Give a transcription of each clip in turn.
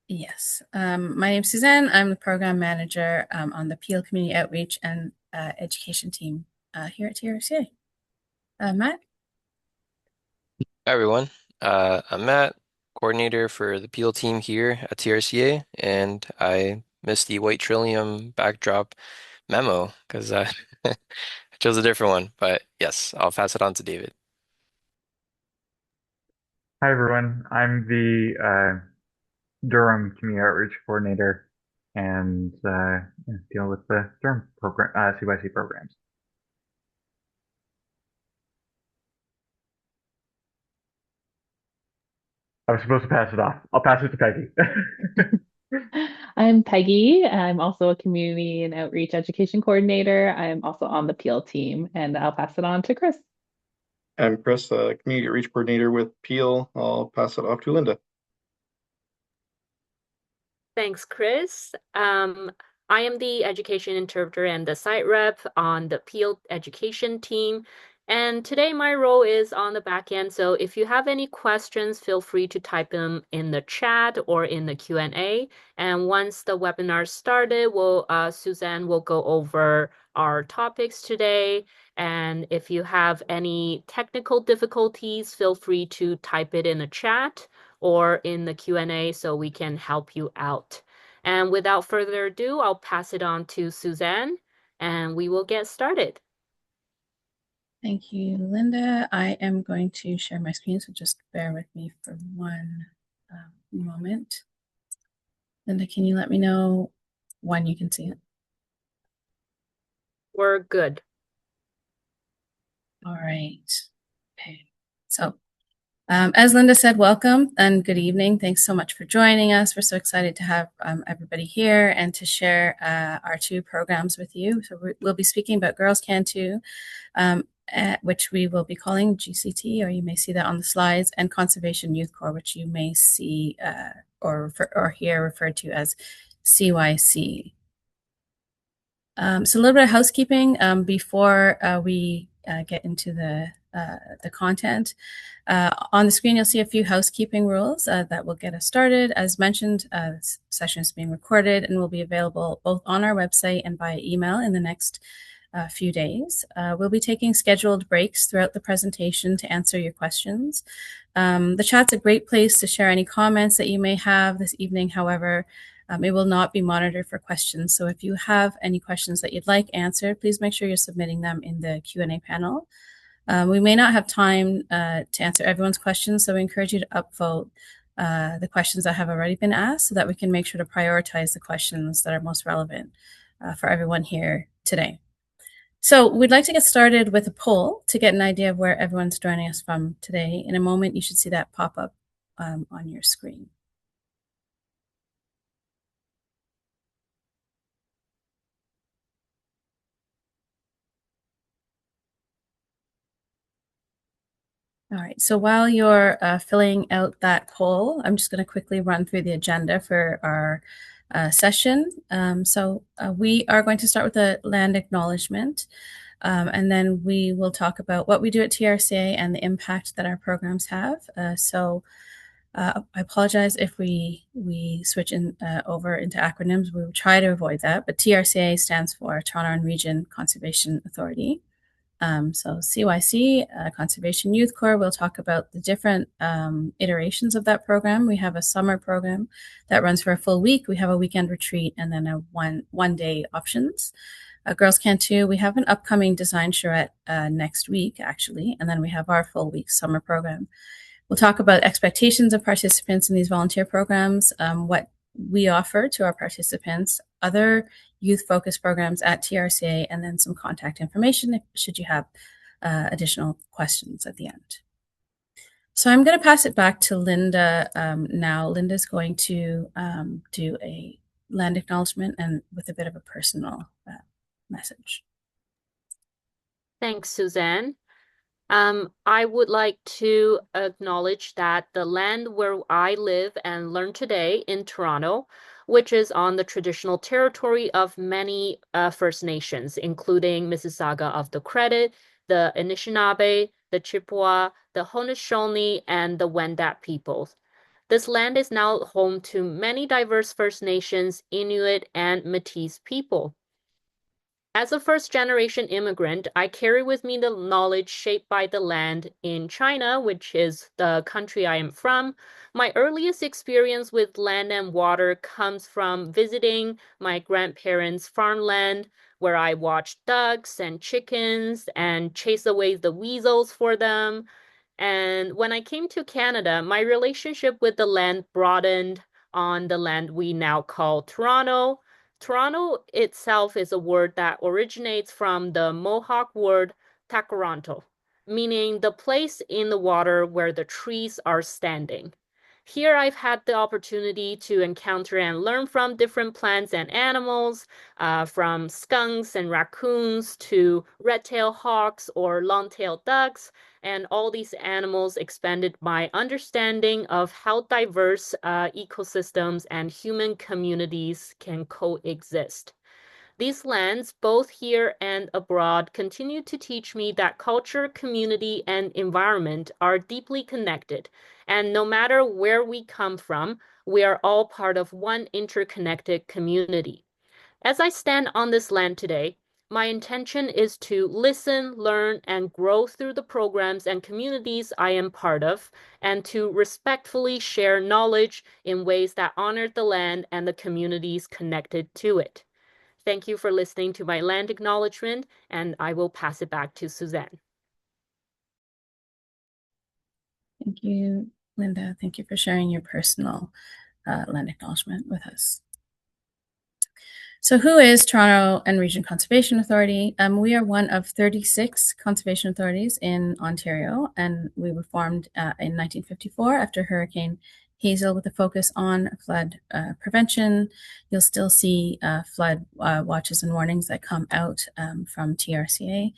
Yes. My name is Suzanne. I'm the program manager on the Peel Community Outreach and Education team here at TRCA. Matt? Hi everyone. I'm Matt, coordinator for the Peel team here at TRCA, and I missed the White Trillium backdrop memo because I chose a different one. But yes, I'll pass it on to David. Hi everyone, I'm the Durham Community Outreach Coordinator and deal with the Durham program, CYC programs. I was supposed to pass it off. I'll pass it to Peggy. I'm Peggy. I'm also a community and outreach education coordinator. I'm also on the Peel team, and I'll pass it on to Chris. I'm Chris, Community Reach Coordinator with Peel. I'll pass it off to Linda. Thanks, Chris. I am the education interpreter and the site rep on the Peel education team. And today my role is on the back end. So if you have any questions, feel free to type them in the chat or in the Q&A. And once the webinar started, Suzanne will go over our topics today. And if you have any technical difficulties, feel free to type it in the chat or in the Q&A so we can help you out. And without further ado, I'll pass it on to Suzanne and we will get started. Thank you, Linda. I am going to share my screen, so just bear with me for one moment. Linda, can you let me know when you can see it? We're good. All right. Okay. So as Linda said, welcome and good evening. Thanks so much for joining us. We're so excited to have everybody here and to share our two programs with you. So we'll be speaking about Girls Can Too, which we will be calling GCT, or you may see that on the slides, and Conservation Youth Corps, which you may see or hear referred to as CYC. So a little bit of housekeeping before we get into the content. On the screen, you'll see a few housekeeping rules that will get us started. As mentioned, this session is being recorded and will be available both on our website and by email in the next few days. We'll be taking scheduled breaks throughout the presentation to answer your questions. The chat's a great place to share any comments that you may have this evening. However, it will not be monitored for questions. So if you have any questions that you'd like answered, please make sure you're submitting them in the Q&A panel. We may not have time to answer everyone's questions, so we encourage you to upvote the questions that have already been asked so that we can make sure to prioritize the questions that are most relevant for everyone here today. So we'd like to get started with a poll to get an idea of where everyone's joining us from today. In a moment, you should see that pop up on your screen. All right, so while you're filling out that poll, I'm just going to quickly run through the agenda for our session. We are going to start with a land acknowledgement, and then we will talk about what we do at TRCA and the impact that our programs have. I apologize if we switch over into acronyms. We will try to avoid that, but TRCA stands for Toronto and Region Conservation Authority. So CYC, Conservation Youth Corps, we'll talk about the different iterations of that program. We have a summer program that runs for a full week. We have a weekend retreat and then a one-day options. Girls Can Too, we have an upcoming design charrette next week, actually, and then we have our full week summer program. We'll talk about expectations of participants in these volunteer programs, what we offer to our participants, other youth-focused programs at TRCA, and then some contact information should you have additional questions at the end. So I'm going to pass it back to Linda now. Linda's going to do a land acknowledgement and with a bit of a personal message. Thanks, Suzanne. I would like to acknowledge that the land where I live and learn today in Toronto, which is on the traditional territory of many First Nations, including Mississauga of the Credit, the Anishinaabe, the Chippewa, the Haudenosaunee, and the Wendat peoples. This land is now home to many diverse First Nations, Inuit, and Métis people. As a first-generation immigrant, I carry with me the knowledge shaped by the land in China, which is the country I am from. My earliest experience with land and water comes from visiting my grandparents' farmland, where I watched ducks and chickens and chase away the weasels for them. And when I came to Canada, my relationship with the land broadened on the land we now call Toronto. Toronto itself is a word that originates from the Mohawk word Takaranto, meaning the place in the water where the trees are standing. Here I've had the opportunity to encounter and learn from different plants and animals, from skunks and raccoons to red-tailed hawks or long-tailed ducks, and all these animals expanded my understanding of how diverse ecosystems and human communities can coexist. These lands, both here and abroad, continue to teach me that culture, community, and environment are deeply connected. And no matter where we come from, we are all part of one interconnected community. As I stand on this land today, my intention is to listen, learn, and grow through the programs and communities I am part of, and to respectfully share knowledge in ways that honor the land and the communities connected to it. Thank you for listening to my land acknowledgement, and I will pass it back to Suzanne. Thank you, Linda. Thank you for sharing your personal land acknowledgement with us. So who is Toronto and Region Conservation Authority? We are one of 36 conservation authorities in Ontario, and we were formed in 1954 after Hurricane Hazel with a focus on flood prevention. You'll still see flood watches and warnings that come out from TRCA.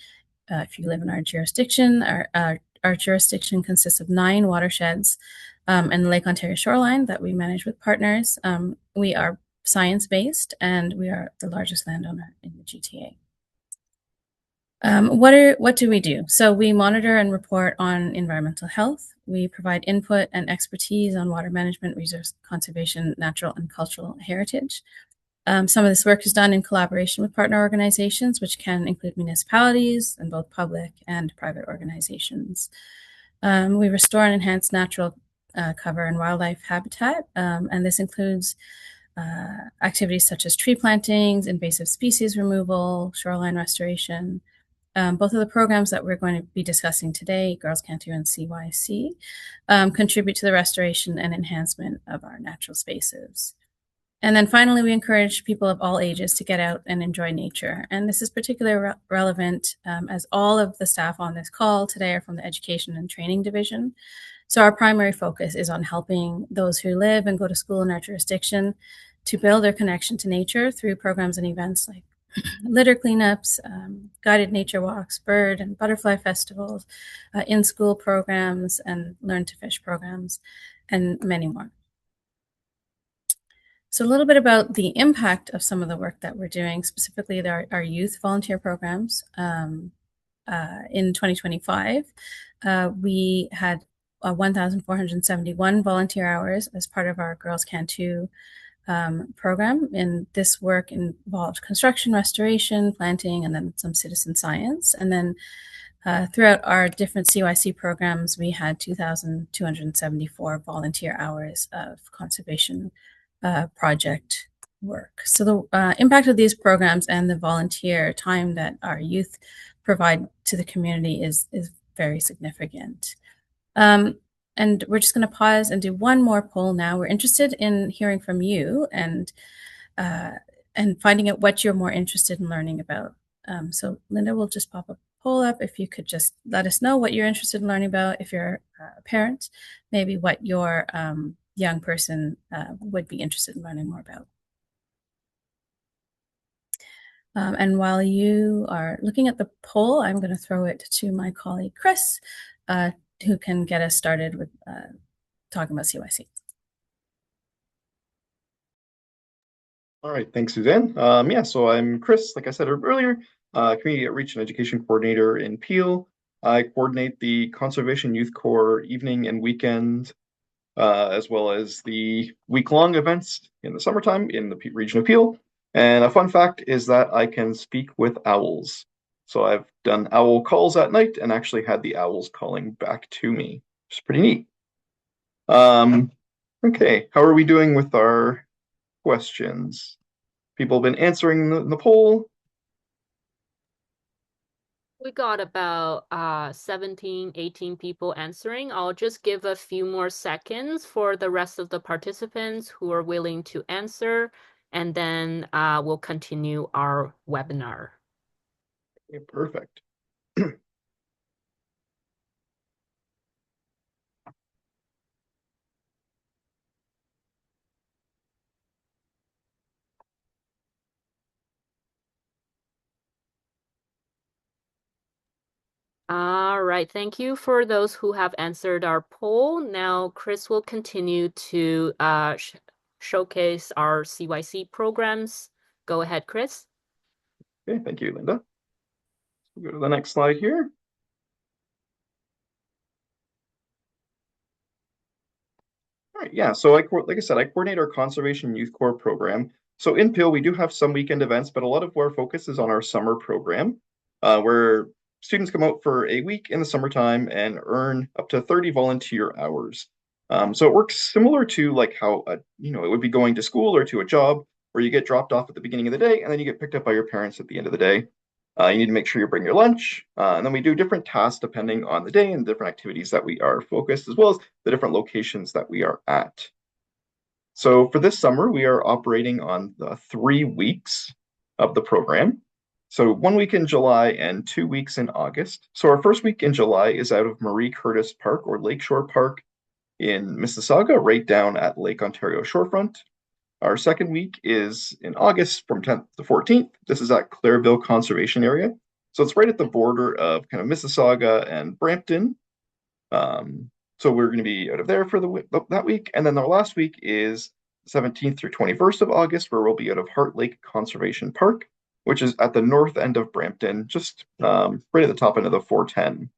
If you live in our jurisdiction, our jurisdiction consists of 9 watersheds and the Lake Ontario shoreline that we manage with partners. We are science-based, and we are the largest landowner in the GTA. What do we do? So we monitor and report on environmental health. We provide input and expertise on water management, resource conservation, natural and cultural heritage. Some of this work is done in collaboration with partner organizations, which can include municipalities and both public and private organizations. We restore and enhance natural cover and wildlife habitat, and this includes activities such as tree plantings, invasive species removal, shoreline restoration. Both of the programs that we're going to be discussing today, Girls Can't Do and CYC, contribute to the restoration and enhancement of our natural spaces. And then finally, we encourage people of all ages to get out and enjoy nature. And this is particularly relevant as all of the staff on this call today are from the Education and Training Division. So our primary focus is on helping those who live and go to school in our jurisdiction to build their connection to nature through programs and events like litter cleanups, guided nature walks, bird and butterfly festivals, in-school programs, and learn to fish programs, and many more. So a little bit about the impact of some of the work that we're doing, specifically our youth volunteer programs. In 2025, we had 1,471 volunteer hours as part of our Girls Can Too program. And this work involved construction, restoration, planting, and then some citizen science. And then throughout our different CYC programs, we had 2,274 volunteer hours of conservation project work. So the impact of these programs and the volunteer time that our youth provide to the community is very significant. And we're just going to pause and do one more poll now. We're interested in hearing from you and finding out what you're more interested in learning about. So Linda will just pop a poll up. If you could just let us know what you're interested in learning about. If you're a parent, maybe what your young person would be interested in learning more about. And while you are looking at the poll, I'm going to throw it to my colleague, Chris, who can get us started with talking about CYC. All right, thanks, Suzanne. So I'm Chris, like I said earlier, Community Outreach and Education Coordinator in Peel. I coordinate the Conservation Youth Corps evening and weekend as well as the week-long events in the summertime in the region of Peel. And a fun fact is that I can speak with owls. So I've done owl calls at night and actually had the owls calling back to me, which is pretty neat. Okay, how are we doing with our questions? People have been answering the poll. We got about 17, 18 people answering. I'll just give a few more seconds for the rest of the participants who are willing to answer, and then we'll continue our webinar. Okay, perfect. All right, thank you for those who have answered our poll. Now, Chris will continue to showcase our CYC programs. Go ahead, Chris. Okay, thank you, Linda. We'll go to the next slide here. All right, yeah, so like I said, I coordinate our Conservation Youth Corps program. So in Peel, we do have some weekend events, but a lot of our focus is on our summer program, where students come out for a week in the summertime and earn up to 30 volunteer hours. So it works similar to like how it would be going to school or to a job where you get dropped off at the beginning of the day and then you get picked up by your parents at the end of the day. You need to make sure you bring your lunch, and then we do different tasks depending on the day and different activities that we are focused, as well as the different locations that we are at. So for this summer, we are operating on the 3 weeks of the program. So 1 week in July and 2 weeks in August. So our first week in July is out of Marie Curtis Park or Lakeshore Park in Mississauga, right down at Lake Ontario shorefront. Our second week is in August from 10th to 14th. This is at Claireville Conservation Area. So it's right at the border of kind of Mississauga and Brampton. So we're going to be out of there for that week. And then our last week is 17th through 21st of August, where we'll be out of Heart Lake Conservation Park, which is at the north end of Brampton, just right at the top end of the 410.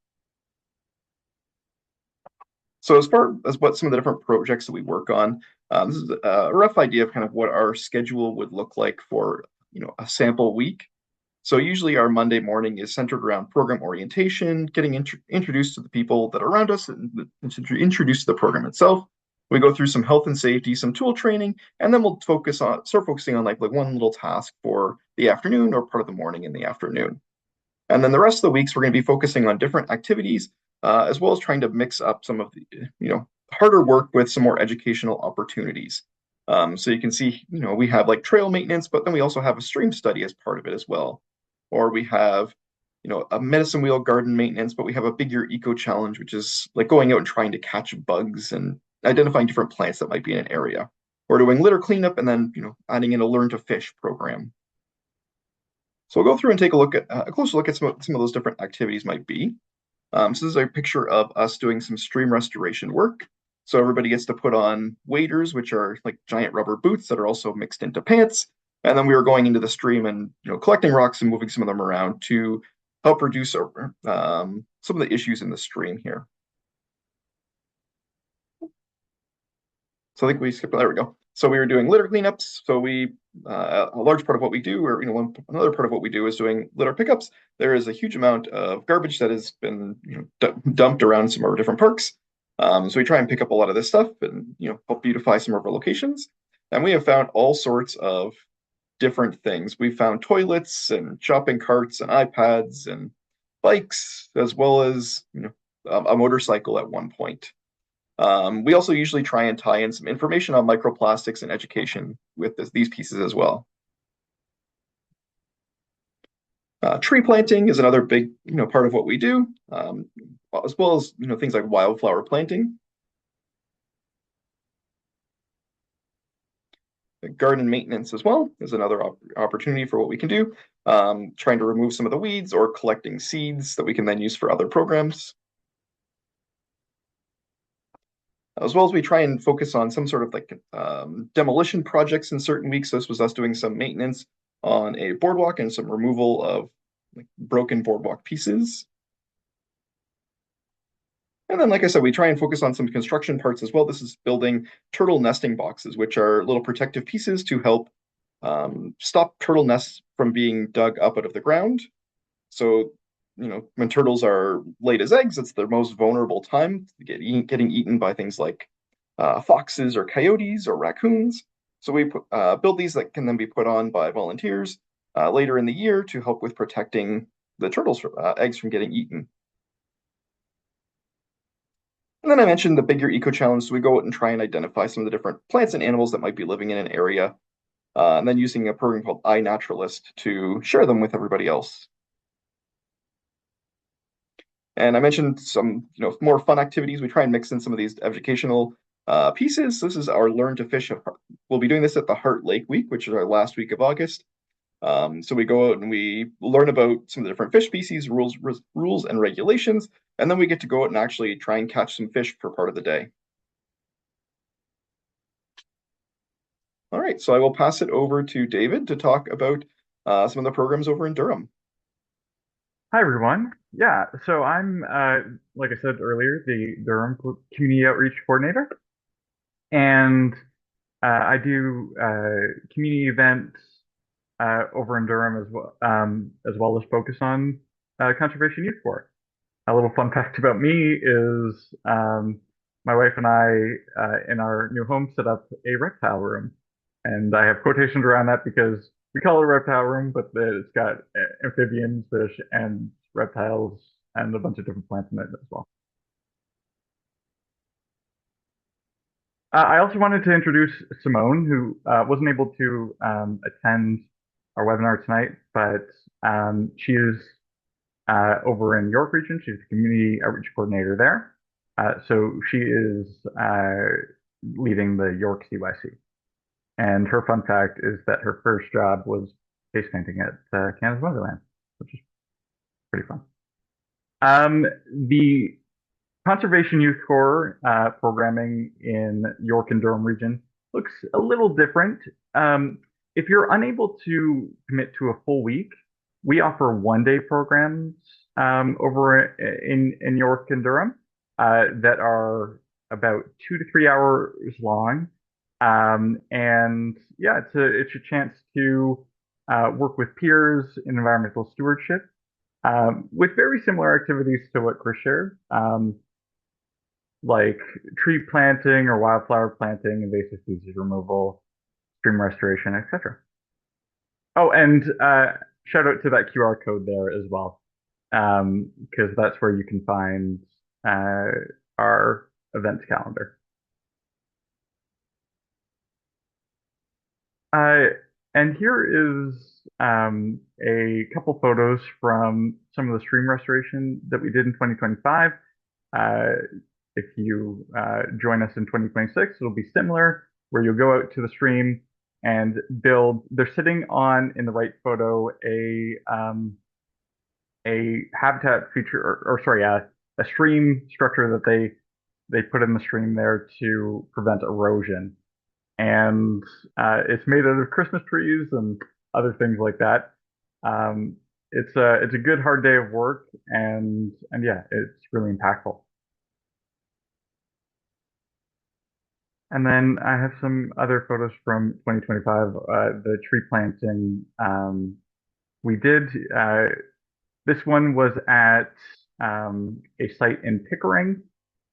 So as far as what some of the different projects that we work on, this is a rough idea of kind of what our schedule would look like for a sample week. So usually our Monday morning is centered around program orientation, getting introduced to the people that are around us and introduced to the program itself. We go through some health and safety, some tool training, and then we'll start focusing on like one little task for the afternoon or part of the morning in the afternoon. And then the rest of the weeks, we're going to be focusing on different activities, as well as trying to mix up some of the harder work with some more educational opportunities. So you can see, we have like trail maintenance, but then we also have a stream study as part of it as well. Or we have, a medicine wheel garden maintenance, but we have a Big Year Eco Challenge, which is like going out and trying to catch bugs and identifying different plants that might be in an area. We're doing litter cleanup and then, adding in a Learn to Fish program. So we'll go through and take a closer look at some of those different activities might be. So this is a picture of us doing some stream restoration work. So everybody gets to put on waders, which are like giant rubber boots that are also mixed into pants. And then we were going into the stream and collecting rocks and moving some of them around to help reduce some of the issues in the stream here. So I think we skipped. There we go. So we were doing litter cleanups. So a large part of what we do, or another part of what we do, is doing litter pickups. There is a huge amount of garbage that has been dumped around some of our different parks. So we try and pick up a lot of this stuff and help beautify some of our locations. And we have found all sorts of different things. We found toilets and shopping carts and iPads and bikes, as well as a motorcycle at one point. We also usually try and tie in some information on microplastics and education with these pieces as well. Tree planting is another big part of what we do, as well as things like wildflower planting. Garden maintenance as well is another opportunity for what we can do, trying to remove some of the weeds or collecting seeds that we can then use for other programs. As well as we try and focus on some sort of like demolition projects in certain weeks. So this was us doing some maintenance on a boardwalk and some removal of like broken boardwalk pieces. And then, like I said, we try and focus on some construction parts as well. This is building turtle nesting boxes, which are little protective pieces to help stop turtle nests from being dug up out of the ground. So, when turtles are laid as eggs, it's their most vulnerable time to getting eaten by things like foxes or coyotes or raccoons. So we build these that can then be put on by volunteers later in the year to help with protecting the turtles' eggs from getting eaten. And then I mentioned the Big Year Eco Challenge, so we go out and try and identify some of the different plants and animals that might be living in an area, and then using a program called iNaturalist to share them with everybody else. And I mentioned some, more fun activities. We try and mix in some of these educational pieces. This is our Learn to Fish. We'll be doing this at the Heart Lake Week, which is our last week of August. So we go out and we learn about some of the different fish species, rules and regulations, and then we get to go out and actually try and catch some fish for part of the day. All right, so I will pass it over to David to talk about some of the programs over in Durham. Hi, everyone. Yeah, so I'm, like I said earlier, the Durham Community Outreach Coordinator. And I do community events over in Durham as well as focus on Conservation Youth Corps. A little fun fact about me is my wife and I, in our new home, set up a reptile room. And I have quotations around that because we call it a reptile room, but it's got amphibians, fish, and reptiles, and a bunch of different plants in it as well. I also wanted to introduce Simone, who wasn't able to attend our webinar tonight, but she is over in York Region. She's the Community Outreach Coordinator there. So she is leading the York CYC. And her fun fact is that her first job was face painting at Canada's Wonderland, which is pretty fun. The Conservation Youth Corps programming in York and Durham region looks a little different. If you're unable to commit to a full week, we offer one-day programs over in York and Durham that are about 2 to 3 hours long. And yeah, it's a chance to work with peers in environmental stewardship with very similar activities to what Chris shared, like tree planting or wildflower planting, invasive species removal, stream restoration, etc. Oh, and shout out to that QR code there as well, because that's where you can find our events calendar. And here is a couple photos from some of the stream restoration that we did in 2025. If you join us in 2026, it'll be similar, where you'll go out to the stream and build. They're sitting on, in the right photo, a habitat feature, or sorry, a stream structure that they put in the stream there to prevent erosion. And it's made out of Christmas trees and other things like that. It's a good hard day of work, and yeah, it's really impactful. And then I have some other photos from 2025. The tree planting we did. This one was at a site in Pickering.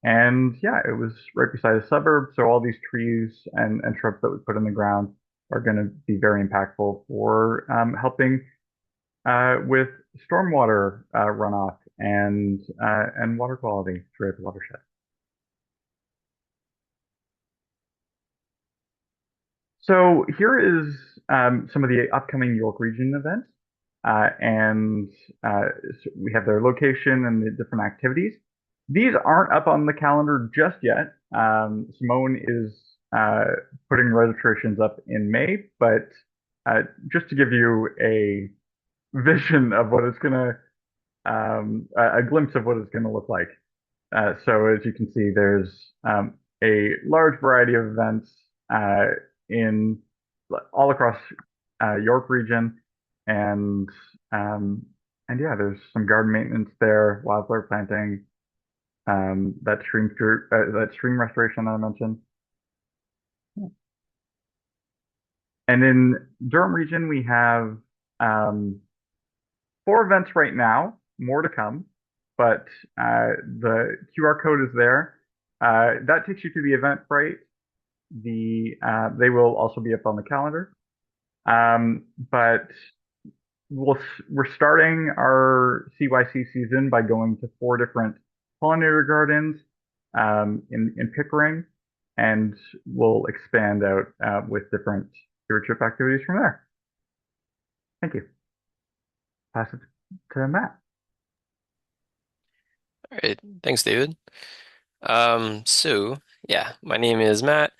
And yeah, it was right beside a suburb. So all these trees and shrubs that we put in the ground are going to be very impactful for helping with stormwater runoff and water quality throughout the watershed. So here is some of the upcoming York Region events. So we have their location and the different activities. These aren't up on the calendar just yet. Simone is putting registrations up in May, but just to give you a vision of what it's gonna, a glimpse of what it's gonna look like. So as you can see, there's a large variety of events in all across York region, and yeah, there's some garden maintenance there, wildflower planting, that stream restoration that I mentioned. And in Durham region, we have um, 4 events right now, more to come, but the QR code is there. That takes you to the Eventbrite. They will also be up on the calendar. But we're starting our CYC season by going to 4 different pollinator gardens in Pickering, and we'll expand out with different stewardship activities from there. Thank you. Pass it to Matt. All right, thanks, David. So yeah, my name is Matt.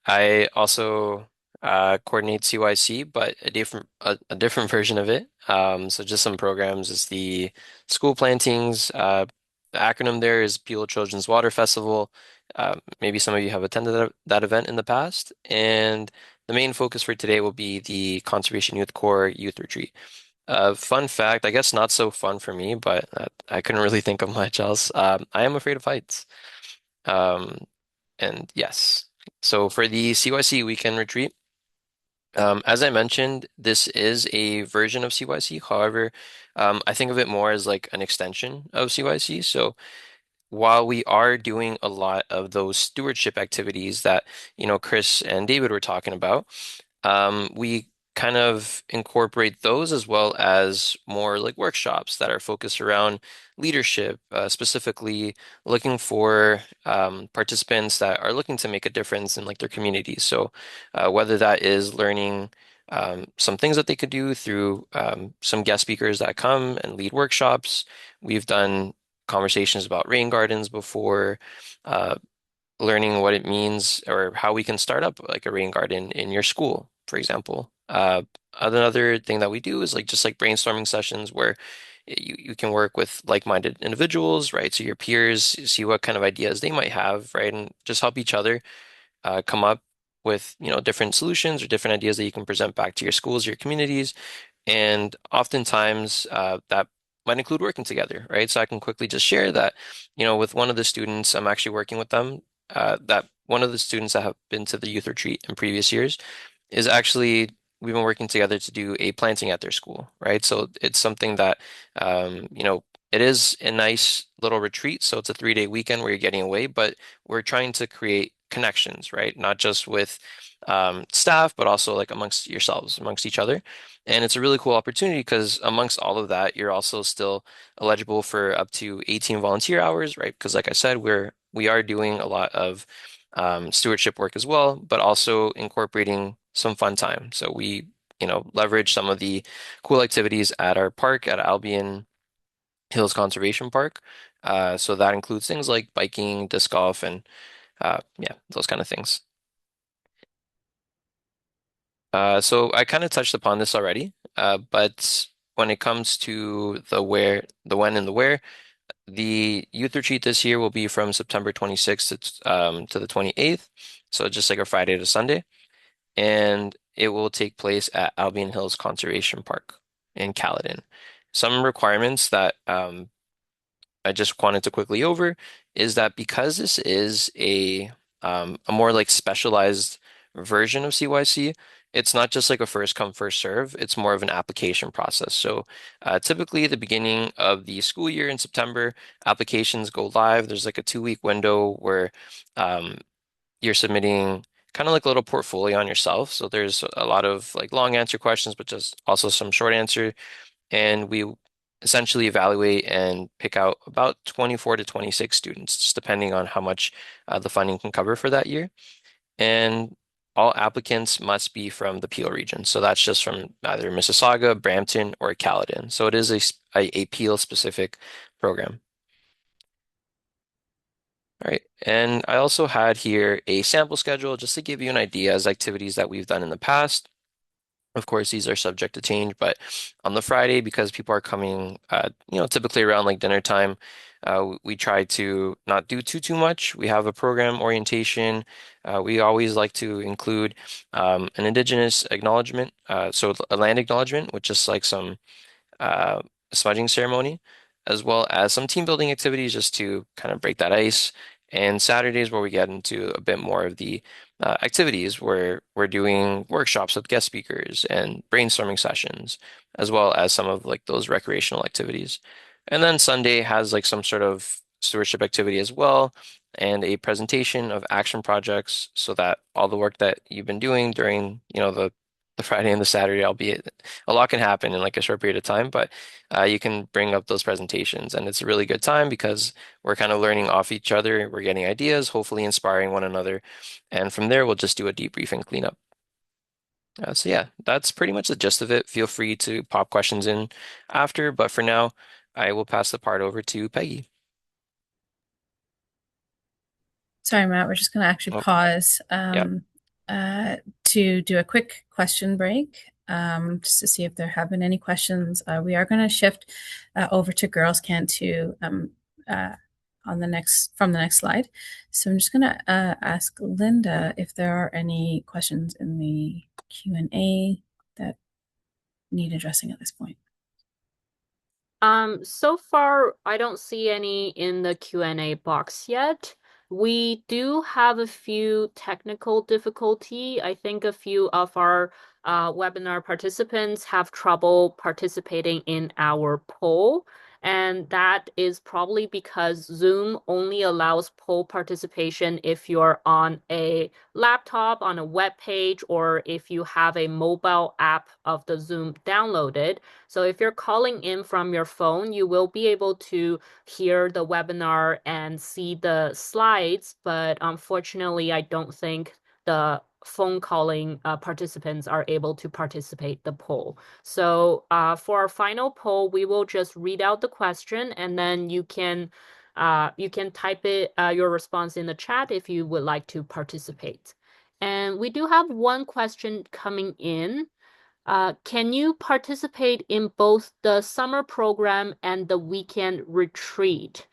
I also coordinate CYC, but a different version of it. So just some programs is the school plantings. The acronym there is Peel Children's Water Festival. Maybe some of you have attended that event in the past. And the main focus for today will be the Conservation Youth Corps Youth Retreat. Fun fact, I guess not so fun for me, but I couldn't really think of much else. I am afraid of heights. Um, and yes, so for the CYC weekend retreat, as I mentioned, this is a version of CYC. However, I think of it more as like an extension of CYC. So while we are doing a lot of those stewardship activities that, Chris and David were talking about, we kind of incorporate those as well as more like workshops that are focused around leadership, specifically looking for participants that are looking to make a difference in like their communities. So whether that is learning some things that they could do through some guest speakers that come and lead workshops. We've done conversations about rain gardens before. Uh, Learning what it means or how we can start up like a rain garden in your school, for example. Another thing that we do is like just like brainstorming sessions where you can work with like-minded individuals, right? So your peers, see what kind of ideas they might have, right? And just help each other come up with, different solutions or different ideas that you can present back to your schools, your communities. And oftentimes that might include working together, right? So I can quickly just share that, with one of the students, I'm actually working with them, that one of the students that have been to the youth retreat in previous years is actually, we've been working together to do a planting at their school, right? So it's something that, it is a nice little retreat. So it's a 3-day weekend where you're getting away, but we're trying to create connections, right? Not just with staff, but also like amongst yourselves, amongst each other. And it's a really cool opportunity because amongst all of that, you're also still eligible for up to 18 volunteer hours, right? Because like I said, we are doing a lot of stewardship work as well, but also incorporating some fun time. So we, leverage some of the cool activities at our park at Albion Hills Conservation Park. So that includes things like biking, disc golf, and yeah, those kind of things. So I kind of touched upon this already, but when it comes to the where, the when, and the where, the youth retreat this year will be from September 26th to the 28th, so just like a Friday to Sunday, and it will take place at Albion Hills Conservation Park in Caledon. Some requirements that I just wanted to quickly over is that because this is a more like specialized version of CYC, it's not just like a first come first serve. It's more of an application process. So typically at the beginning of the school year in September, applications go live. There's like a 2-week window where um, you're submitting kind of like a little portfolio on yourself. So there's a lot of like long answer questions, but just also some short answer, and we essentially evaluate and pick out about 24 to 26 students, just depending on how much the funding can cover for that year. And all applicants must be from the Peel region. So that's just from either Mississauga, Brampton, or Caledon. So it is a Peel specific program. All right. And I also had here a sample schedule just to give you an idea as activities that we've done in the past. Of course, these are subject to change, but on the Friday, because people are coming, typically around like dinner time, we try to not do too much. We have a program orientation. We always like to include an Indigenous acknowledgement, so a land acknowledgement, which is like some uh, smudging ceremony. as well as some team building activities just to kind of break that ice. And Saturdays where we get into a bit more of the activities where we're doing workshops with guest speakers and brainstorming sessions, as well as some of like those recreational activities. And then Sunday has like some sort of stewardship activity as well, and a presentation of action projects so that all the work that you've been doing during, the Friday and the Saturday, albeit a lot can happen in like a short period of time, but you can bring up those presentations. And it's a really good time because we're kind of learning off each other. We're getting ideas, hopefully inspiring one another. And from there, we'll just do a debrief and cleanup. So yeah, that's pretty much the gist of it. Feel free to pop questions in after, but for now, I will pass the part over to Peggy. Sorry, Matt, we're just going to actually Oh, pause yeah. to do a quick question break just to see if there have been any questions. We are going to shift over to Girls Can Too from the next slide. So I'm just going to ask Linda if there are any questions in the Q&A that need addressing at this point. So far, I don't see any in the Q&A box yet. We do have a few technical difficulty. I think a few of our webinar participants have trouble participating in our poll, and that is probably because Zoom only allows poll participation if you're on a laptop, on a web page, or if you have a mobile app of the Zoom downloaded. So if you're calling in from your phone, you will be able to hear the webinar and see the slides, but unfortunately, I don't think the phone calling participants are able to participate the poll. So for our final poll, we will just read out the question and then you can type your response in the chat if you would like to participate. And we do have one question coming in. Can you participate in both the summer program and the weekend retreat?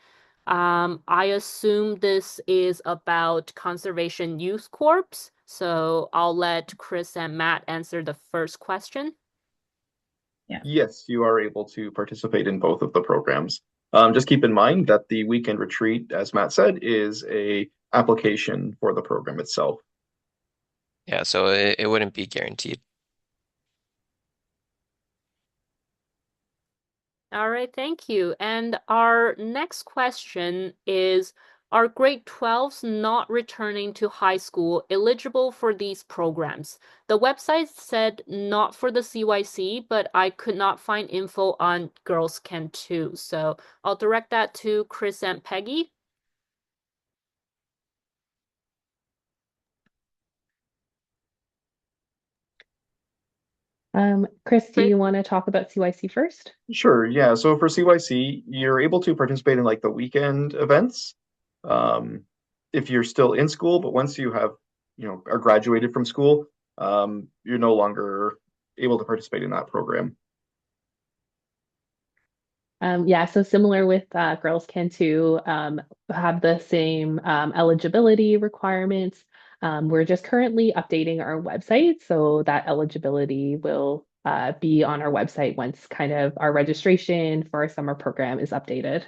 I assume this is about Conservation Youth Corps, so I'll let Chris and Matt answer the first question. Yeah. Yes, you are able to participate in both of the programs. Just keep in mind that the weekend retreat, as Matt said, is a application for the program itself. Yeah, so it wouldn't be guaranteed. All right, thank you. And our next question is, are grade 12s not returning to high school eligible for these programs? The website said not for the CYC, but I could not find info on Girls Can Too. So I'll direct that to Chris and Peggy. Chris, do Chris? you want to talk about CYC first? Sure, yeah. So for CYC, you're able to participate in like the weekend events, if you're still in school, but once you have, are graduated from school, you're no longer able to participate in that program. Yeah, so similar with Girls Can Too, have the same eligibility requirements. We're just currently updating our website, so that eligibility will be on our website once kind of our registration for our summer program is updated.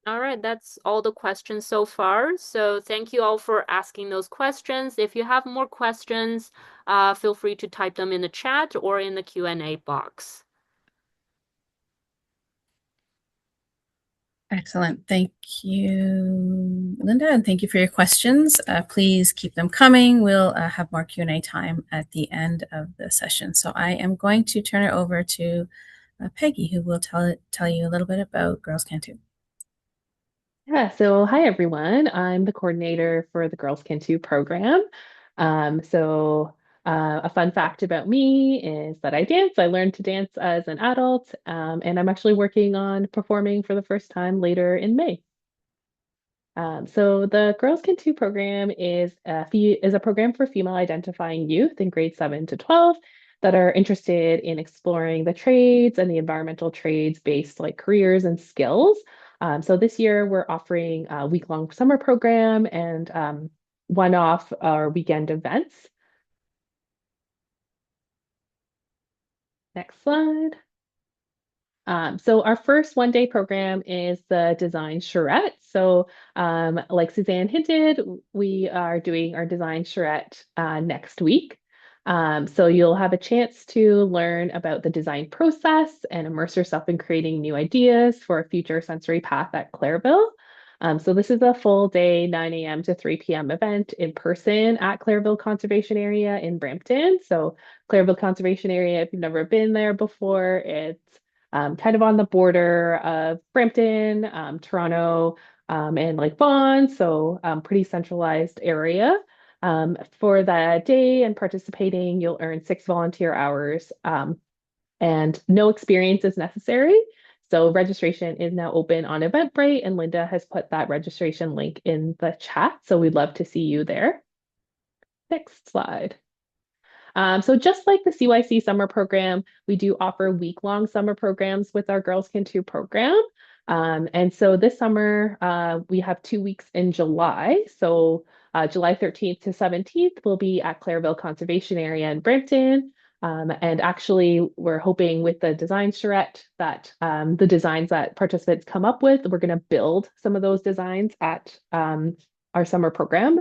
All right, that's all the questions so far. So thank you all for asking those questions. If you have more questions, feel free to type them in the chat or in the Q&A box. Excellent. Thank you, Linda, and thank you for your questions. Please keep them coming. We'll have more Q&A time at the end of the session. So I am going to turn it over to Peggy, who will tell you a little bit about Girls Can Too. Yeah, so hi everyone. I'm the coordinator for the Girls Can Too program. A fun fact about me is that I dance. I learned to dance as an adult, and I'm actually working on performing for the first time later in May. So the Girls Can Too program is a program for female identifying youth in grade 7 to 12 that are interested in exploring the trades and the environmental trades based like careers and skills. So this year we're offering a week-long summer program and one-off or weekend events. Next slide. So our first one-day program is the design charrette. So like Suzanne hinted, we are doing our design charrette next week. So you'll have a chance to learn about the design process and immerse yourself in creating new ideas for a future sensory path at Clairville. So this is a full day, 9 a.m. to 3 p.m. event in person at Clairville Conservation Area in Brampton. So Clairville Conservation Area, if you've never been there before, it's kind of on the border of Brampton, Toronto, and Lake Vaughan, so pretty centralized area. For the day and participating, you'll earn 6 volunteer hours, and no experience is necessary. So registration is now open on Eventbrite, and Linda has put that registration link in the chat. So we'd love to see you there. Next slide. So just like the CYC summer program, we do offer week-long summer programs with our Girls Can Too program. And so this summer, we have 2 weeks in July. So July 13th to 17th, we'll be at Clairville Conservation Area in Brampton. And actually, we're hoping with the design charrette that the designs that participants come up with, we're going to build some of those designs at our summer program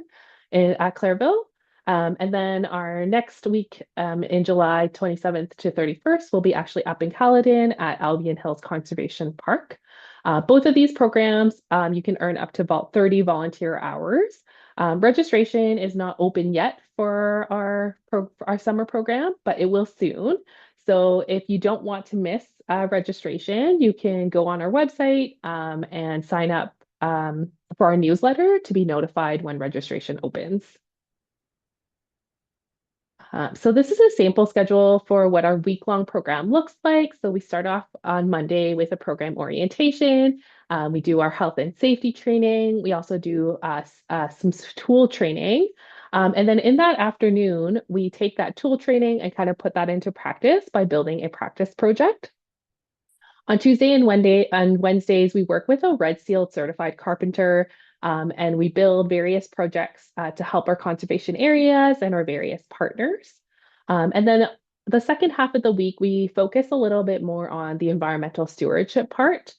at Clairville. And then our next week in July 27th to 31st, we'll be actually up in Caledon at Albion Hills Conservation Park. Both of these programs, you can earn up to 30 volunteer hours. Registration is not open yet for our summer program, but it will soon. So if you don't want to miss registration, you can go on our website and sign up for our newsletter to be notified when registration opens. So this is a sample schedule for what our week-long program looks like. So we start off on Monday with a program orientation. We do our health and safety training. We also do some tool training. And then in that afternoon, we take that tool training and kind of put that into practice by building a practice project. On Tuesday and Wednesdays, we work with a Red Seal certified carpenter, and we build various projects to help our conservation areas and our various partners. And then the second half of the week, we focus a little bit more on the environmental stewardship part.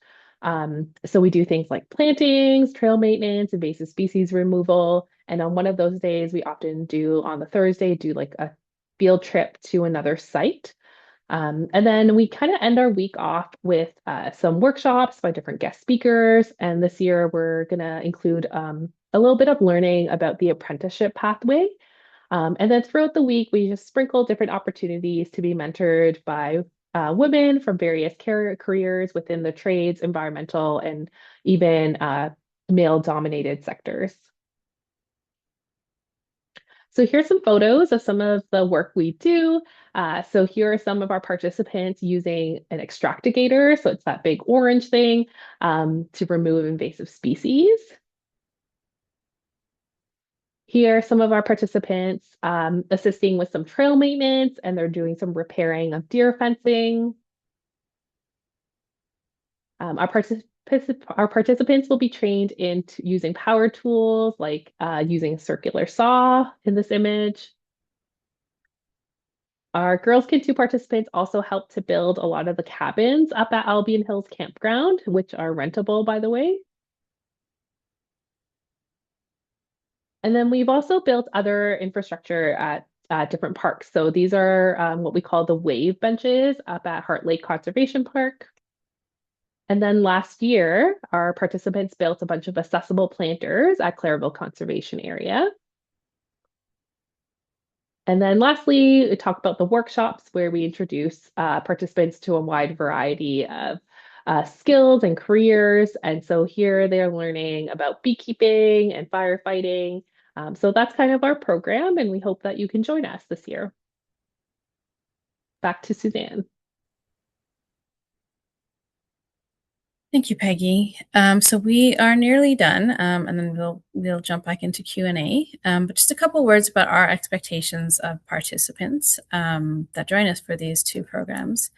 So we do things like plantings, trail maintenance, invasive species removal. And on one of those days, we often do on the Thursday, do like a field trip to another site. And then we kind of end our week off with some workshops by different guest speakers. And this year we're going to include a little bit of learning about the apprenticeship pathway. And then throughout the week, we just sprinkle different opportunities to be mentored by women from various careers within the trades, environmental, and even male-dominated sectors. So here's some photos of some of the work we do. So here are some of our participants using an extractigator. So it's that big orange thing to remove invasive species. Here are some of our participants assisting with some trail maintenance, and they're doing some repairing of deer fencing. Our participants will be trained in using power tools, like using a circular saw in this image. Our Girls Can Too participants also help to build a lot of the cabins up at Albion Hills Campground, which are rentable, by the way. And then we've also built other infrastructure at different parks. So these are what we call the wave benches up at Heart Lake Conservation Park. And then last year, our participants built a bunch of accessible planters at Clairville Conservation Area. And then lastly, we talk about the workshops where we introduce participants to a wide variety of skills and careers. And so here they're learning about beekeeping and firefighting. So that's kind of our program, and we hope that you can join us this year. Back to Suzanne. Thank you, Peggy. So we are nearly done, and then we'll jump back into Q&A. But just a couple words about our expectations of participants that join us for these two programs.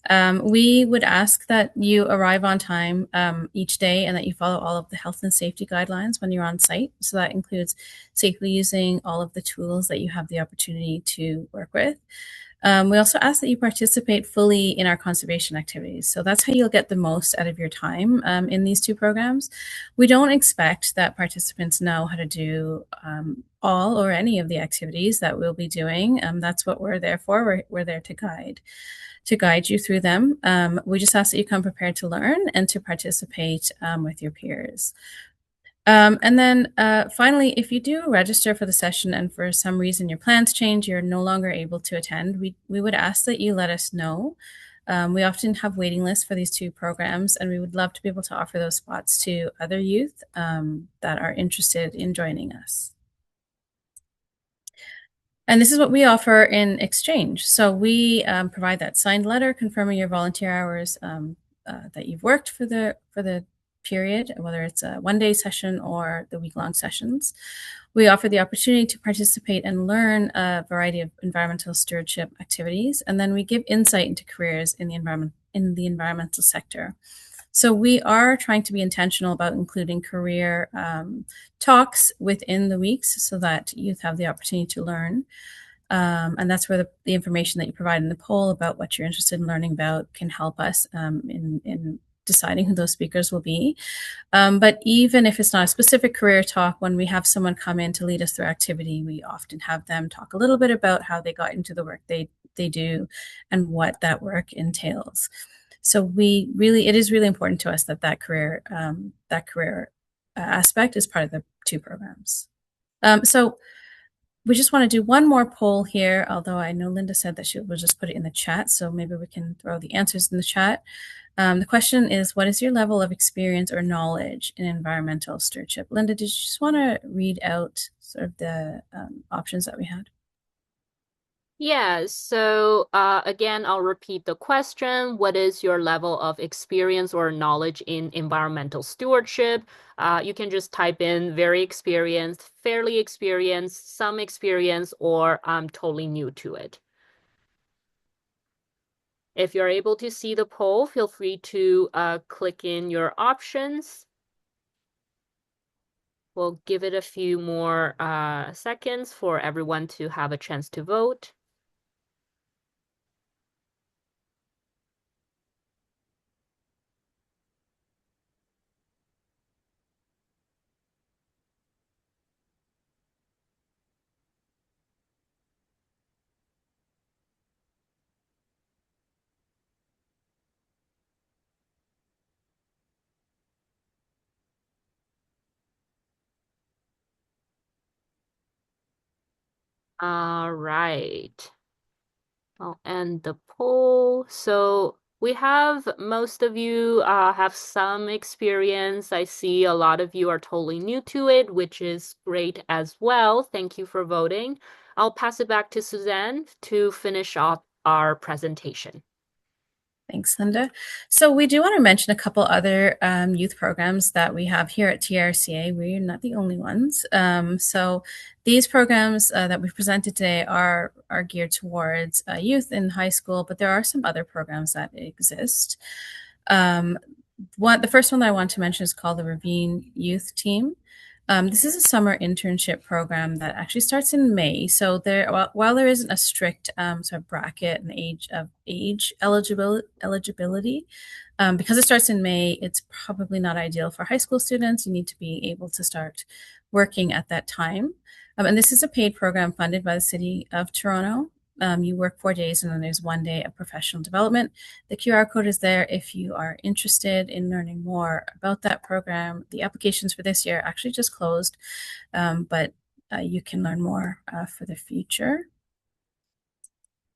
We would ask that you arrive on time each day and that you follow all of the health and safety guidelines when you're on site. So that includes safely using all of the tools that you have the opportunity to work with. We also ask that you participate fully in our conservation activities. So that's how you'll get the most out of your time in these two programs. We don't expect that participants know how to do all or any of the activities that we'll be doing. That's what we're there for. We're there to guide you through them. We just ask that you come prepared to learn and to participate with your peers. And then finally, if you do register for the session and for some reason your plans change, you're no longer able to attend, we would ask that you let us know. We often have waiting lists for these two programs, and we would love to be able to offer those spots to other youth that are interested in joining us. And this is what we offer in exchange. So we provide that signed letter confirming your volunteer hours that you've worked for the period, whether it's a one-day session or the week-long sessions. We offer the opportunity to participate and learn a variety of environmental stewardship activities, and then we give insight into careers in the environmental sector. So we are trying to be intentional about including career talks within the weeks so that youth have the opportunity to learn. And that's where the information that you provide in the poll about what you're interested in learning about can help us in deciding who those speakers will be. But even if it's not a specific career talk, when we have someone come in to lead us through activity, we often have them talk a little bit about how they got into the work they do and what that work entails. So it is really important to us that career aspect is part of the two programs. So we just want to do one more poll here, although I know Linda said that she will just put it in the chat, so maybe we can throw the answers in the chat. The question is, what is your level of experience or knowledge in environmental stewardship? Linda, did you just want to read out sort of the options that we had? Yeah, so again, I'll repeat the question. What is your level of experience or knowledge in environmental stewardship? You can just type in very experienced, fairly experienced, some experience, or I'm totally new to it. If you're able to see the poll, feel free to click in your options. We'll give it a few more seconds for everyone to have a chance to vote. All right. I'll end the poll. So we have most of you have some experience. I see a lot of you are totally new to it, which is great as well. Thank you for voting. I'll pass it back to Suzanne to finish off our presentation. Thanks, Linda. So we do want to mention a couple other youth programs that we have here at TRCA. We're not the only ones. So these programs that we've presented today are geared towards youth in high school, but there are some other programs that exist. The first one that I want to mention is called the Ravine Youth Team. This is a summer internship program that actually starts in May. So while there isn't a strict sort of bracket and age eligibility, because it starts in May, it's probably not ideal for high school students. You need to be able to start working at that time. And this is a paid program funded by the City of Toronto. You work 4 days and then there's 1 day of professional development. The QR code is there if you are interested in learning more about that program. The applications for this year actually just closed, but you can learn more for the future.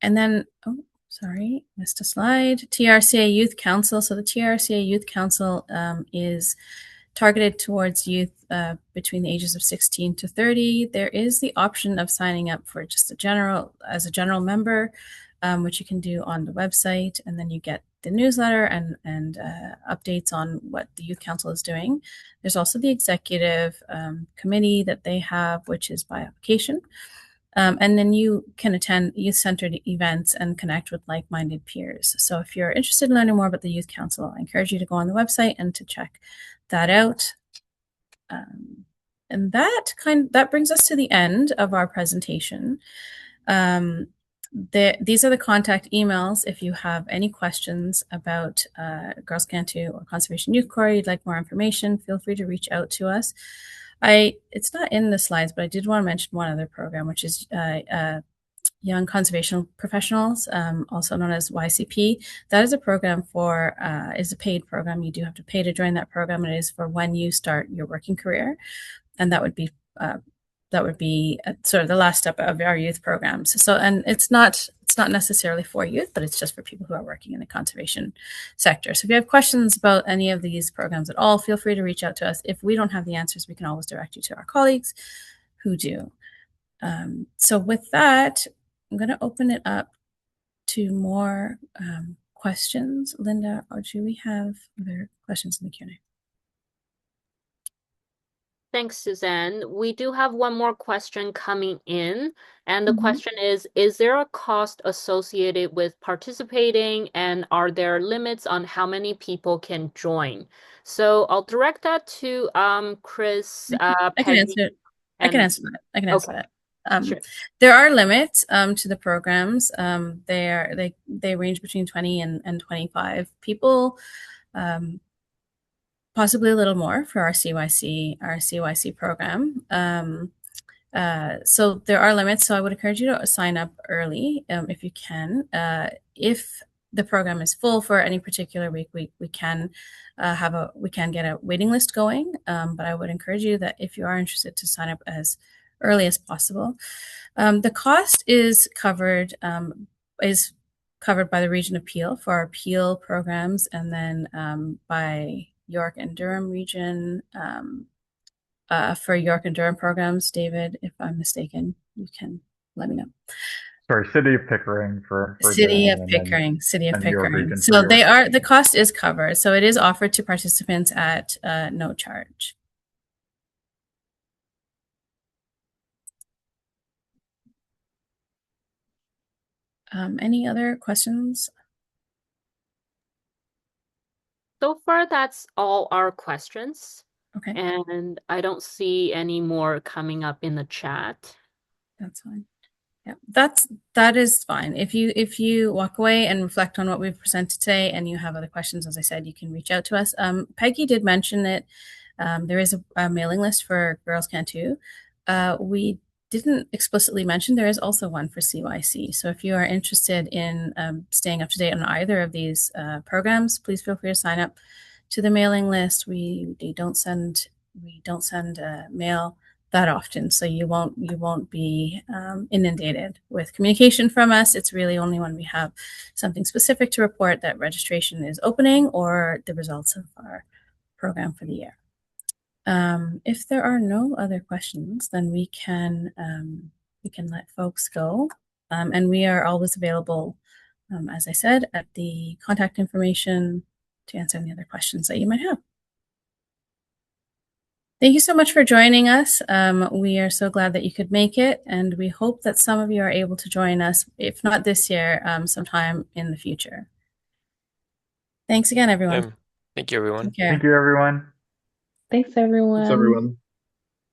And then, oh, sorry, missed a slide. TRCA Youth Council. So the TRCA Youth Council is targeted towards youth between the ages of 16 to 30. There is the option of signing up for just a general member, which you can do on the website, and then you get the newsletter and updates on what the Youth Council is doing. There's also the executive committee that they have, which is by application. And then you can attend youth-centered events and connect with like-minded peers. So if you're interested in learning more about the Youth Council, I encourage you to go on the website and to check that out. And that brings us to the end of our presentation. these are the contact emails. If you have any questions about Girls Can Too or Conservation Youth Corps, you'd like more information, feel free to reach out to us. It's not in the slides, but I did want to mention one other program, which is Young Conservation Professionals, also known as YCP. That is a program is a paid program. You do have to pay to join that program. It is for when you start your working career, and that would be sort of the last step of our youth programs. So, and it's not necessarily for youth, but it's just for people who are working in the conservation sector. So if you have questions about any of these programs at all, feel free to reach out to us. If we don't have the answers, we can always direct you to our colleagues who do. So with that, I'm going to open it up to more questions. Linda, or do we have other questions in the Q&A? Thanks, Suzanne. We do have one more question coming in, and the question is there a cost associated with participating, and are there limits on how many people can join? So I'll direct that to Chris, I can Peggy, answer it. I can and answer that. I can answer okay, that. sure. There are limits to the programs. They range between 20 and 25 people, possibly a little more for our CYC program. So there are limits. So I would encourage you to sign up early if you can. If the program is full for any particular week, we can get a waiting list going. But I would encourage you that if you are interested to sign up as early as possible. The cost is covered by the region of Peel for our Peel programs, and then by York and Durham region for York and Durham programs. David, if I'm mistaken, you can let me know. Sorry, City of Pickering for City of Durham, Pickering, City of and York Pickering. region for So York. the cost is covered. So it is offered to participants at no charge. Any other questions? So far, that's all our questions. Okay, And I don't see any more coming up in the chat. that's fine. Yeah, that is fine. If you walk away and reflect on what we've presented today, and you have other questions, as I said, you can reach out to us. Peggy did mention that there is a mailing list for Girls Can Too. We didn't explicitly mention there is also one for CYC. So if you are interested in staying up to date on either of these programs, please feel free to sign up to the mailing list. We don't send mail that often, so you won't be inundated with communication from us. It's really only when we have something specific to report that registration is opening or the results of our program for the year. If there are no other questions, then we can let folks go, and we are always available, as I said, at the contact information to answer any other questions that you might have. Thank you so much for joining us. We are so glad that you could make it, and we hope that some of you are able to join us, if not this year, sometime in the future. Thanks again, everyone. Thank you, everyone. Take care. Thank you, everyone. Thanks, everyone. Thanks, everyone.